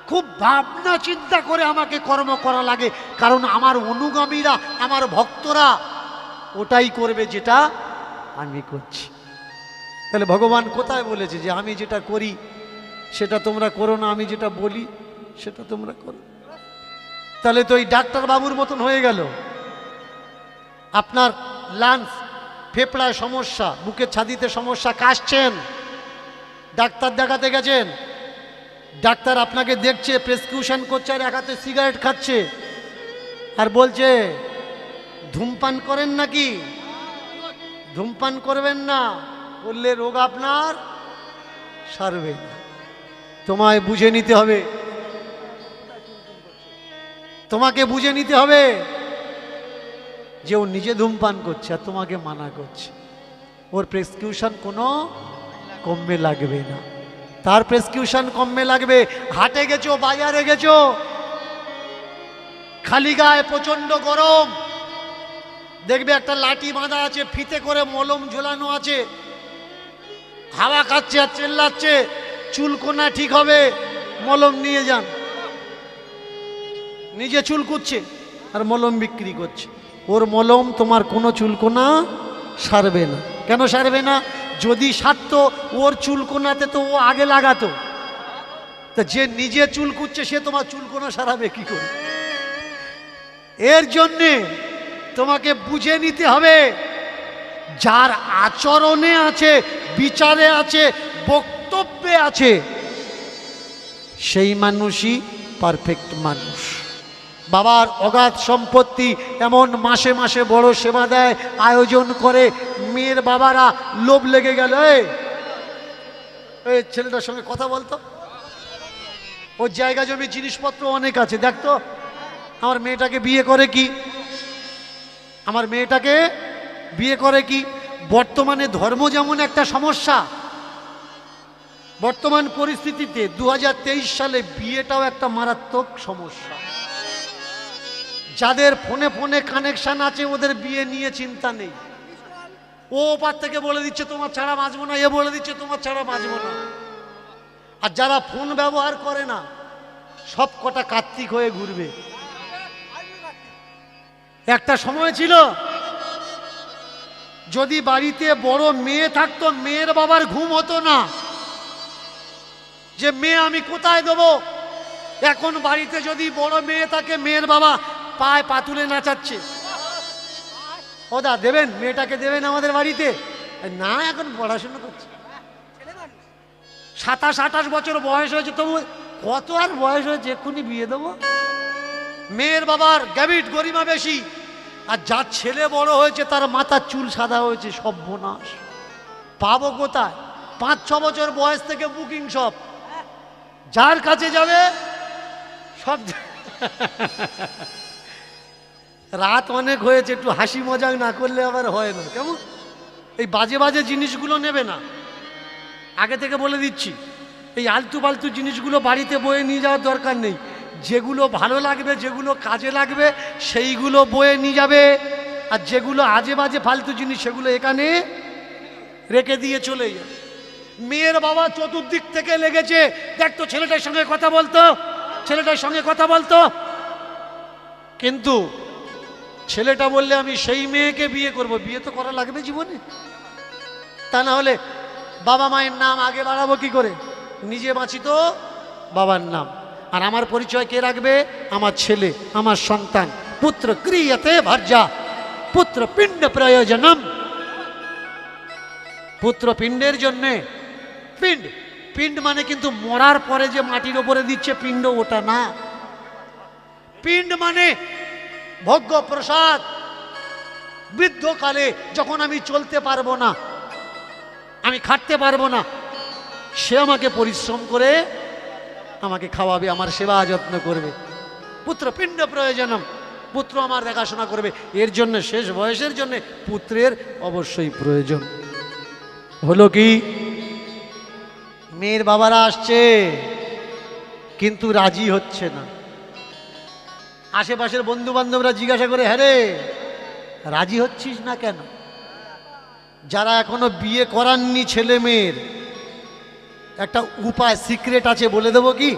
খুব ভাবনা চিন্তা করে আমাকে কর্ম করা লাগে, কারণ আমার অনুগামীরা, আমার ভক্তরা ওটাই করবে যেটা আমি করছি। তাহলে ভগবান কোথায় বলেছে যে আমি যেটা করি সেটা তোমরা করো না, আমি যেটা বলি সেটা তোমরা করো? তাহলে তো এই ডাক্তার বাবুর মতন হয়ে গেল। আপনার লাংস, ফেফড়ায় সমস্যা, বুকের ছাতিতে সমস্যা, কাশছেন, ডাক্তার দেখাতে গেছেন, ডাক্তার আপনাকে দেখছে, প্রেসক্রিপশন করছে, আর এক হাতে সিগারেট খাচ্ছে, আর বলছে ধূমপান করেন নাকি? ধূমপান করবেন না, করলে রোগ আপনার সারবে না। তোমায় বুঝে নিতে হবে, তোমাকে বুঝে নিতে হবে যে ও নিজে ধূমপান করছে আর তোমাকে মানা করছে। ওর প্রেসক্রিপশন কোনো কমে লাগবে না, তার প্রেসক্রিপশন কমে লাগবে। হাটে গেছো, বাজারে গেছো, খালি গায়ে প্রচন্ড গরম, দেখবে একটা লাঠি বাঁধা আছে, ফিতে করে মলম ঝোলানো আছে, হাওয়া খাচ্ছে আর চেল্লাচ্ছে, চুলকোনা ঠিক হবে, মলম নিয়ে যান। নিজে চুল কুচ্ছে আর মলম বিক্রি করছে। ওর মলম তোমার কোনো চুলকোনা সারবে না। কেন সারবে না? যদি সারতো ওর চুলকোনাতে তো ও আগে লাগাতো। তা যে নিজে চুল কুচ্ছে সে তোমার চুলকোনা সারাবে কি করে? এর জন্যে তোমাকে বুঝে নিতে হবে, যার আচরণে আছে, বিচারে আছে, বক্তব্যে আছে, সেই মানুষই পারফেক্ট মানুষ। বাবার অগাধ সম্পত্তি, এমন মাসে মাসে বড় সেবা দেয়, আয়োজন করে, মেয়ের বাবারা লোভ লেগে গেল, এই ছেলেটার সঙ্গে কথা বলতো, ওর জায়গা জমি জিনিসপত্র অনেক আছে, দেখতো আমার মেয়েটাকে বিয়ে করে কি, আমার মেয়েটাকে বিয়ে করে কি। বর্তমানে ধর্ম যেমন একটা সমস্যা, বর্তমান পরিস্থিতিতে 2023 সালে বিয়েটাও একটা মারাত্মক সমস্যা। যাদের ফোনে ফোনে কানেকশন আছে ওদের বিয়ে নিয়ে চিন্তা নেই, ও ওপার থেকে বলে দিচ্ছে তোমার ছাড়া বাঁচবো না, এ বলে দিচ্ছে তোমার ছাড়া বাঁচবো না। আর যারা ফোন ব্যবহার করে না সব কটা কার্তিক হয়ে ঘুরবে। একটা সময় ছিল যদি বাড়িতে বড় মেয়ে থাকতো, মেয়ের বাবার ঘুম হতো না, যে মেয়ে আমি কোথায় দেবো। এখন বাড়িতে যদি বড় মেয়ে থাকে, মেয়ের বাবা পায়ে পা তুলে নাচাচ্ছে, ওদা দেবেন, মেয়েটাকে দেবেন আমাদের বাড়িতে? না, এখন পড়াশোনা করছে, 27-28 বছর বয়স হয়েছে, তবু কত আর বয়স হয়েছে, এক্ষুনি বিয়ে দেবো। মেয়ের বাবার গ্যাবিট গরিমা বেশি, আর যার ছেলে বড় হয়েছে তার মাথার চুল সাদা হয়েছে। সর্বনাশ, পাবো কোথায়? 5-6 বছর বয়স থেকে বুকিং, সব যার কাছে যাবে সব। রাত অনেক হয়েছে, একটু হাসি মজাক না করলে আবার হয় না। কেমন এই বাজে বাজে জিনিসগুলো নেবে না, আগে থেকে বলে দিচ্ছি। এই আলতু ফালতু জিনিসগুলো বাড়িতে বয়ে নিয়ে যাওয়ার দরকার নেই। যেগুলো ভালো লাগবে, যেগুলো কাজে লাগবে, সেইগুলো বয়ে নিয়ে যাবে। আর যেগুলো আজে বাজে ফালতু জিনিস, সেগুলো এখানে রেখে দিয়ে চলে যাবে। মেয়ের বাবা চতুর্দিক থেকে লেগেছে, দেখতো ছেলেটার সঙ্গে কথা বলতো, ছেলেটার সঙ্গে কথা বলতো। কিন্তু ছেলেটা বললে আমি সেই মেয়েকে বিয়ে করব, বিয়ে তো করা লাগবে জীবনে, তা না হলে বাবা মায়ের নাম আগে বাড়াবো কি করে? নিজে বাঁচি তো বাবার নাম। আর আমার পরিচয় কে রাখবে? আমার ছেলে, আমার সন্তান। পুত্র ক্রিয়তে ভার্যা পুত্র পিণ্ড প্রয়োজনম। পুত্র পিণ্ডের জন্যে, পিণ্ড, পিণ্ড মানে কিন্তু মরার পরে যে মাটির ওপরে দিচ্ছে পিণ্ড, ওটা না। পিণ্ড মানে ভোগ্য প্রসাদ। বৃদ্ধকালে যখন আমি চলতে পারবো না, আমি খাটতে পারবো না, সে আমাকে পরিশ্রম করে আমাকে খাওয়াবে, আমার সেবা যত্ন করবে। পুত্র পিণ্ড প্রয়োজনম, পুত্র আমার দেখাশোনা করবে। এর জন্য শেষ বয়সের জন্য পুত্রের অবশ্যই প্রয়োজন। হলো কি, মেয়ের বাবারা আসছে কিন্তু রাজি হচ্ছে না। আশেপাশের বন্ধু বান্ধবরা জিজ্ঞাসা করে, হ্যাঁ রে, রাজি হচ্ছিস না কেন? যারা এখনো বিয়ে করাননি ছেলে মেয়ের, একটা উপায় সিক্রেট আছে, বলে দেবো কি?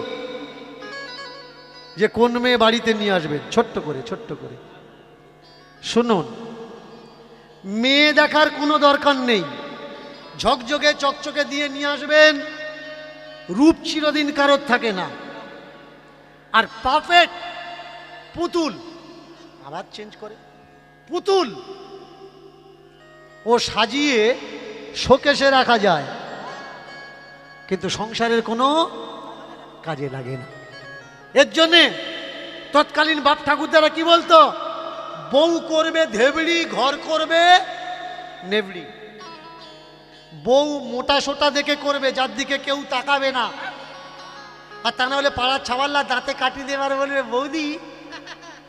যে কোন মেয়ে বাড়িতে নিয়ে আসবেন, ছোট্ট করে ছোট্ট করে শুনুন। মেয়ে দেখার কোনো দরকার নেই, ঝকঝকে চকচকে দিয়ে নিয়ে আসবেন। রূপ চিরদিন কারোর থাকে না। আর পারফেক্ট পুতুল, আবার চেঞ্জ করে, পুতুল ও সাজিয়ে শোকেসে রাখা যায়, কিন্তু সংসারের কোনো কাজে লাগে না। এর জন্যে তৎকালীন বাপ ঠাকুরদারা কি বলতো? বউ করবে ধেবড়ি, ঘর করবে নেবড়ি। বউ মোটা সোটা দেখে করবে, যার দিকে কেউ তাকাবে না। আর তা না হলে পাড়ার ছাওয়াল্লা দাঁতে কাটি দেবার বলবে, বৌদি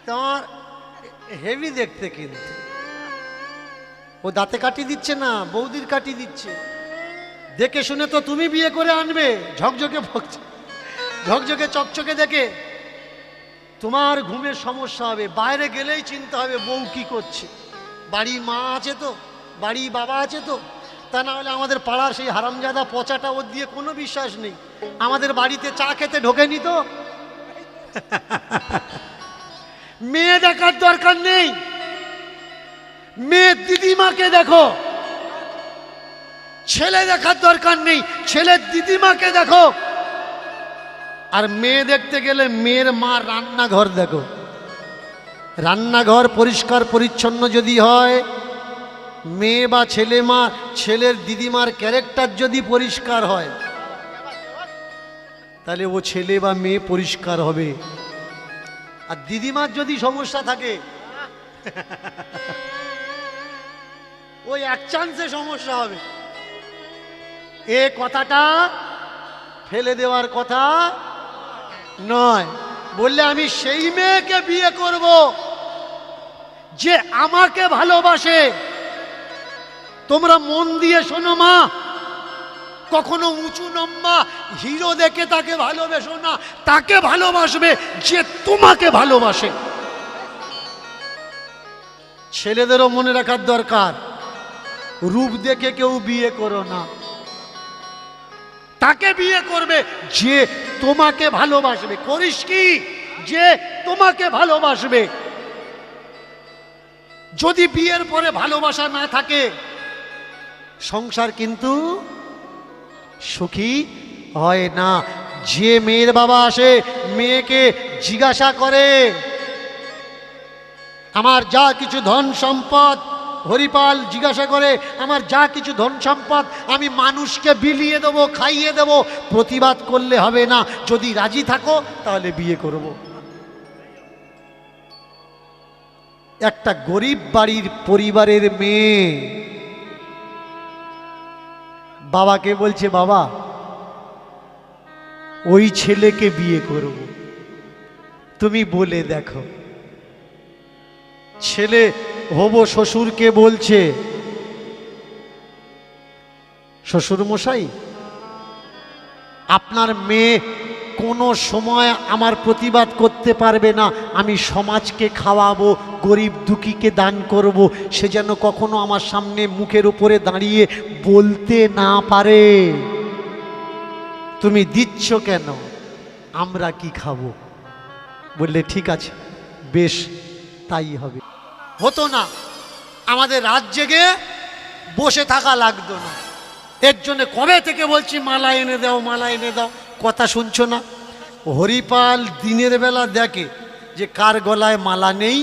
তোমার হেভি দেখতে, কিন্তু ও দাঁতে কাটি দিচ্ছে না, বৌদির কাটি দিচ্ছে। দেখে শুনে তো তুমি বিয়ে করে আনবে, ঝকঝকে ঝকঝকে চকচকে দেখে। তোমার ঘুমের সমস্যা হবে, বাইরে গেলেই চিন্তা হবে বউ কি করছে। বাড়ি মা আছে তো, বাড়ি বাবা আছে তো। তা না হলে আমাদের পাড়ার সেই হারামজাদা পচাটা, ওর দিয়ে কোনো বিশ্বাস নেই, আমাদের বাড়িতে চা খেতে ঢোকেনি তো। মেয়ে দেখার দরকার নেই, মেয়ে দিদিমাকে দেখো। ছেলে দেখার দরকার নেই, ছেলের দিদিমাকে দেখো। আর মেয়ে দেখতে গেলে মেয়ের মা রান্নাঘর দেখো। রান্নাঘর পরিষ্কার পরিচ্ছন্ন যদি হয়, মেয়ে বা ছেলে মা, ছেলের দিদিমার ক্যারেক্টার যদি পরিষ্কার হয়, তাহলে ও ছেলে বা মেয়ে পরিষ্কার হবে। আর দিদিমার যদি সমস্যা থাকে, ওই এক চান্সে সমস্যা হবে। এ কথাটা ফেলে দেওয়ার কথা নয়। বললে আমি সেই মেয়েকে বিয়ে করব যে আমাকে ভালোবাসে। তোমরা মন দিয়ে শোনো মা, কখনো উঁচু লম্বা হিরো দেখে তাকে ভালোবেসো না, তাকে ভালোবাসবে যে তোমাকে ভালোবাসে। ছেলেদেরও মনে রাখার দরকার, রূপ দেখে কেউ বিয়ে করো না, তাকে বিয়ে করবে যে তোমাকে ভালোবাসবে। করিস কি? যে তোমাকে ভালোবাসবে। যদি বিয়ের পরে ভালোবাসা না থাকে, সংসার কিন্তু সুখী হয় না। যে মেয়ের বাবা আসে মেয়েকে জিজ্ঞাসা করে, আমার যা কিছু ধন সম্পদ, হরিপাল জিজ্ঞাসা করে, আমার যা কিছু ধন সম্পদ আমি মানুষকে বিলিয়ে দেবো, খাইয়ে দেবো, প্রতিবাদ করলে হবে না, যদি রাজি থাকো তাহলে বিয়ে করব। একটা গরিব বাড়ির পরিবারের মেয়ে বাবাকে বলছে, বাবা ওই ছেলেকে বিয়ে করব, তুমি বলে দেখো। ছেলে হবো শ্বশুরকে বলছে, শ্বশুর মশাই আপনার মেয়ে কোনো সময় আমার প্রতিবাদ করতে পারবে না, আমি সমাজকে খাওয়াবো, গরিব দুঃখীকে দান করব, সে যেন কখনো আমার সামনে মুখের উপরে দাঁড়িয়ে বলতে না পারে। তুমি দিচ্ছ কেন, আমরা কি খাবো? বললে ঠিক আছে, বেশ তাই হবে। হতো না, আমাদের রাত জেগে বসে থাকা লাগতো না। এর জন্য কবে থেকে বলছি মালা এনে দাও, মালা এনে দাও, কথা শুনছো না। হরিপাল দিনের বেলা দেখে যে কার গলায় মালা নেই,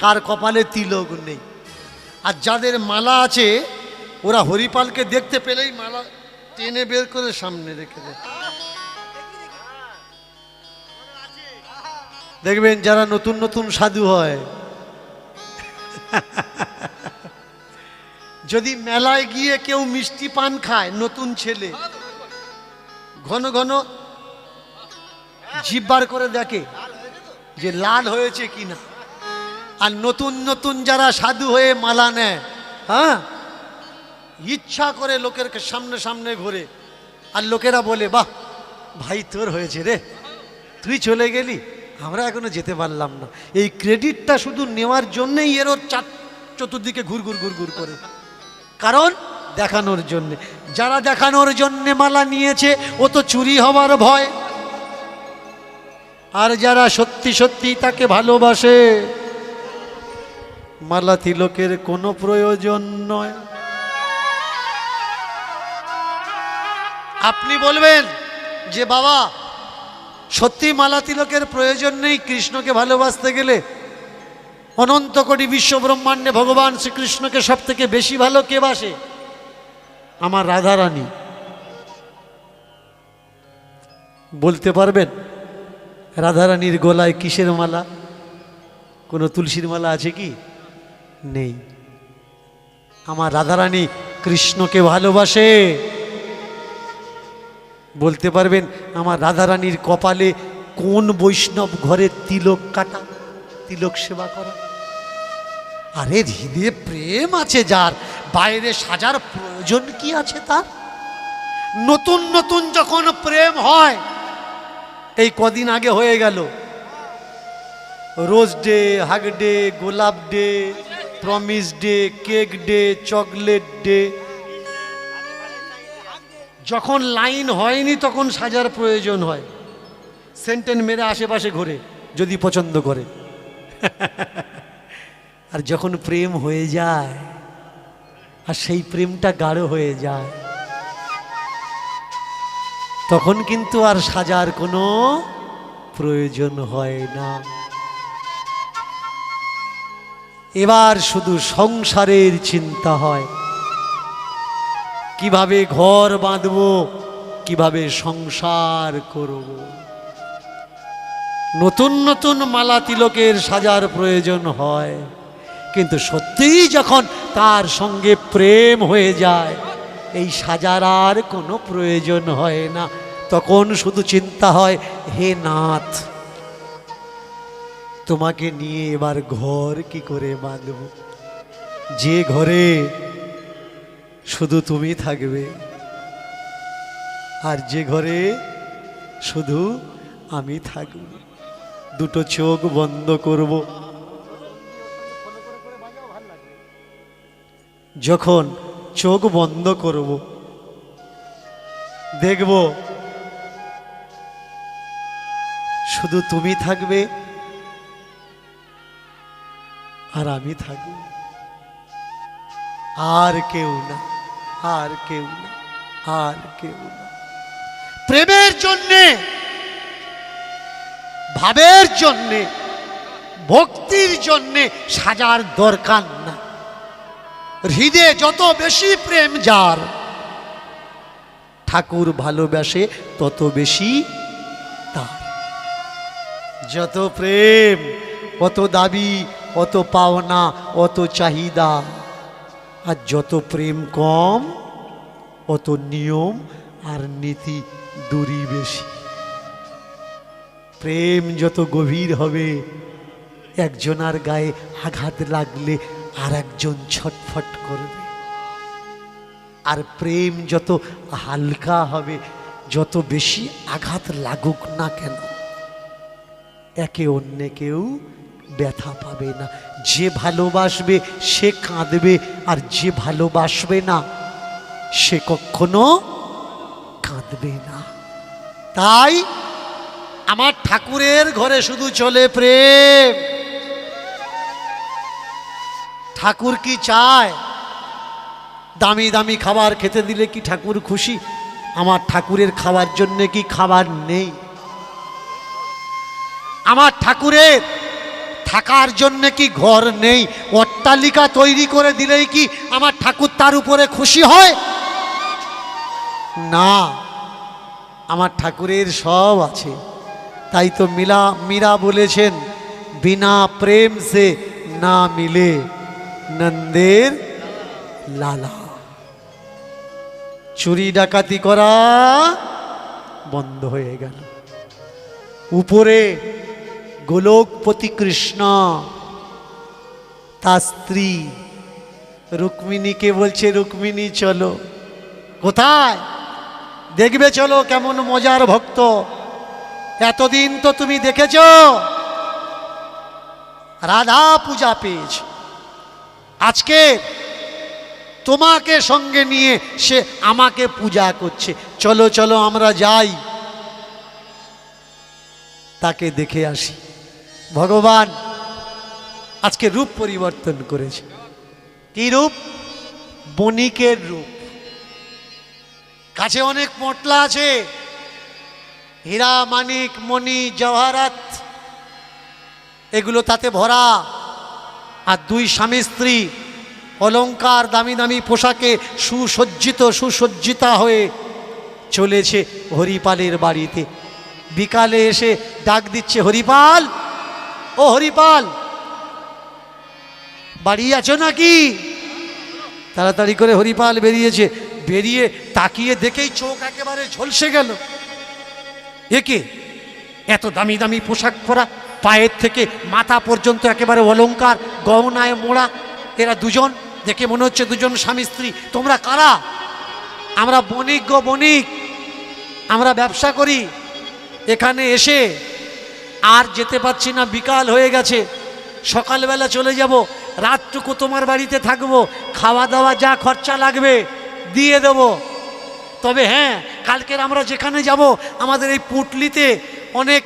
কার কপালে তিলক নেই। আর যাদের মালা আছে ওরা হরিপালকে দেখতে পেলেই মালা টেনে বের করে সামনে রেখে দেয়। দেখবেন যারা নতুন নতুন সাধু হয়, যদি মেলায় গিয়ে কেউ মিষ্টি পান খায়, নতুন ছেলে ঘন ঘন জিভ বার করে দেখে যে লাল হয়েছে কিনা। আর নতুন নতুন যারা সাধু হয়ে মালা নেয়, হ্যাঁ, ইচ্ছা করে লোকের সামনে সামনে ঘুরে, আর লোকেরা বলে, বাহ ভাই তোর হয়েছে রে, তুই চলে গেলি, আমরা এখনো যেতে পারলাম না। এই ক্রেডিটটা শুধু নেওয়ার জন্যই এরও চতুর্দিকে ঘুরঘুর ঘুরঘুর করে, কারণ দেখানোর জন্যে। যারা দেখানোর জন্যে মালা নিয়েছে ও তো চুরি হবার ভয়, আর যারা সত্যি সত্যি তাকে ভালোবাসে মালা তিলকের কোনো প্রয়োজন নয়। আপনি বলবেন যে বাবা সত্যি মালা তিলকের প্রয়োজন নেই কৃষ্ণকে ভালোবাসতে গেলে? অনন্ত কোটি বিশ্ব ব্রহ্মাণ্ডে ভগবান শ্রীকৃষ্ণকে সব থেকে বেশি ভালো কে বাসে? আমার রাধারানী। বলতে পারবেন রাধারানীর গলায় কিসের মালা? কোনো তুলসীর মালা আছে কি? নেই। আমার রাধারানী কৃষ্ণকে ভালোবাসে। বলতে পারবেন আমার রাধারানীর কপালে কোন বৈষ্ণব ঘরে তিলক কাটা, তিলক সেবা করা? আরে হৃদয়ে প্রেম আছে যার, বাইরে সাজার প্রয়োজন কি আছে তার? নতুন নতুন যখন প্রেম হয়, এই কদিন আগে হয়ে গেল রোজ ডে, হাগ ডে, গোলাপ day, promise day, cake day, chocolate day. যখন লাইন হয়নি তখন সাজার প্রয়োজন হয়, সেন্টেন মেরে আশেপাশে ঘুরে যদি পছন্দ করে। আর যখন প্রেম হয়ে যায় আর সেই প্রেমটা গাঢ় হয়ে যায়, তখন কিন্তু আর সাজার কোনো প্রয়োজন হয় না। এবার শুধু সংসারের চিন্তা হয়, কিভাবে ঘর বাঁধব, কিভাবে সংসার করব। নতুন নতুন মালা তিলকের সাজার প্রয়োজন হয়, কিন্তু সত্যিই যখন তার সঙ্গে প্রেম হয়ে যায় এই সাজার আর কোনো প্রয়োজন হয় না। তখন শুধু চিন্তা হয়, হে নাথ তোমাকে নিয়ে এবার ঘর কি করে বাঁধব, যে ঘরে শুধু তুমি থাকবে আর যে ঘরে শুধু আমি থাকব। দুটো চোখ বন্ধ করব, যখন চোখ বন্ধ করব দেখব শুধু তুমি থাকবে আর আমি থাকব, আর কেউ না, আর কেউ না, আর কেউ না। প্রেমের জন্যে, ভাবের জন্যে, ভক্তির জন্যে সাজার দরকার না। হৃদয়ে যত বেশি প্রেম যার, ঠাকুর ভালোবাসে তত বেশি তার। যত প্রেম অত দাবি, অত পাওনা, অত চাহিদা। আর যত প্রেম কম অত নিয়ম আর নীতি দূরই বেশি। প্রেম যত গভীর হবে, একজনার গায়ে আঘাত লাগলে আর একজন ছটফট করবে। আর প্রেম যত হালকা হবে, যত বেশি আঘাত লাগুক না কেন, একে অন্যকেও ব্যথা পাবে না। যে ভালোবাসবে সে কাঁদবে, আর যে ভালোবাসবে না সে কখনো কাঁদবে না। তাই আমার ঠাকুরের ঘরে শুধু চলে প্রেম। ঠাকুর কি চায়? দামি দামি খাবার খেতে দিলে কি ঠাকুর খুশি? আমার ঠাকুরের খাওয়ার জন্য কি খাবার নেই? আমার ঠাকুরের থাকার জন্য কি ঘর নেই? অট্টালিকা তৈরি করে দিলেই কি আমার ঠাকুর তার উপরে খুশি হয়? না, আমার ঠাকুরের সব আছে। তাই তো মীরা বলেছেন, বিনা প্রেম সে না মিলে নন্দের লালা। চুরি ডাকাতি করা বন্ধ হয়ে গেল। উপরে গোলকপতি কৃষ্ণ তার স্ত্রী রুক্মিণীকে বলছে, রুক্মিণী চলো। কোথায়? দেখবে চলো কেমন মজার ভক্ত। এতদিন তো তুমি দেখেছ রাধা পূজা পেয়েছ, আজকে তোমাকে সঙ্গে নিয়ে সে আমাকে পূজা করছে। চলো চলো আমরা যাই, তাকে দেখে আসি। ভগবান আজকে রূপ পরিবর্তন করেছে। কি রূপ? বণিকের রূপ। কাছে অনেক মটলা আছে, হীরা মানিক মণি জওহরাত, এগুলো তাতে ভরা। আর দুই স্বামী স্ত্রী অলংকার দামি দামি পোশাকে সুসজ্জিতা হয়ে চলেছে হরিপালের বাড়িতে। বিকালে এসে ডাক দিচ্ছে, হরিপাল, ও হরিপাল, বাড়ি আছো নাকি? তাড়াতাড়ি করে হরিপাল বেরিয়েছে। বেরিয়ে তাকিয়ে দেখেই চোখ একেবারে ঝলসে গেল। একে এত দামি দামি পোশাক পরা, পায়ের থেকে মাথা পর্যন্ত একেবারে অলংকার গহনায় মোড়া। এরা দুজন, দেখে মনে হচ্ছে দুজন স্বামী স্ত্রী। তোমরা কারা? আমরা বণিক গো বণিক, আমরা ব্যবসা করি। এখানে এসে আর যেতে পারছি না, বিকাল হয়ে গেছে, সকালবেলা চলে যাব। রাতটুকু তোমার বাড়িতে থাকবো, খাওয়া দাওয়া যা খরচা লাগবে দিয়ে দেব। তবে হ্যাঁ, কালকের আমরা যেখানে যাব, আমাদের এই পুটলিতে অনেক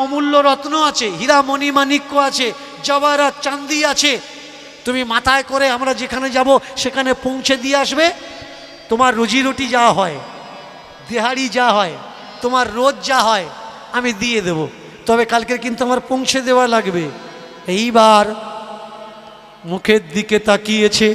অমূল্য রত্ন আছে, হীরা মণি মাণিক্য আছে, জওয়ারাত চাঁদি আছে। তুমি মাথায় করে আমরা যেখানে যাব সেখানে পৌঁছে দিয়ে আসবে। তোমার রুজি রুটি যা হয়, দেহাড়ি যা হয়, তোমার রোজ যা হয় আমি দিয়ে দেব। তবে কালকের কিন্তু আমার পৌঁছে দেওয়া লাগবে। এইবার মুখের দিকে তাকিয়েছে,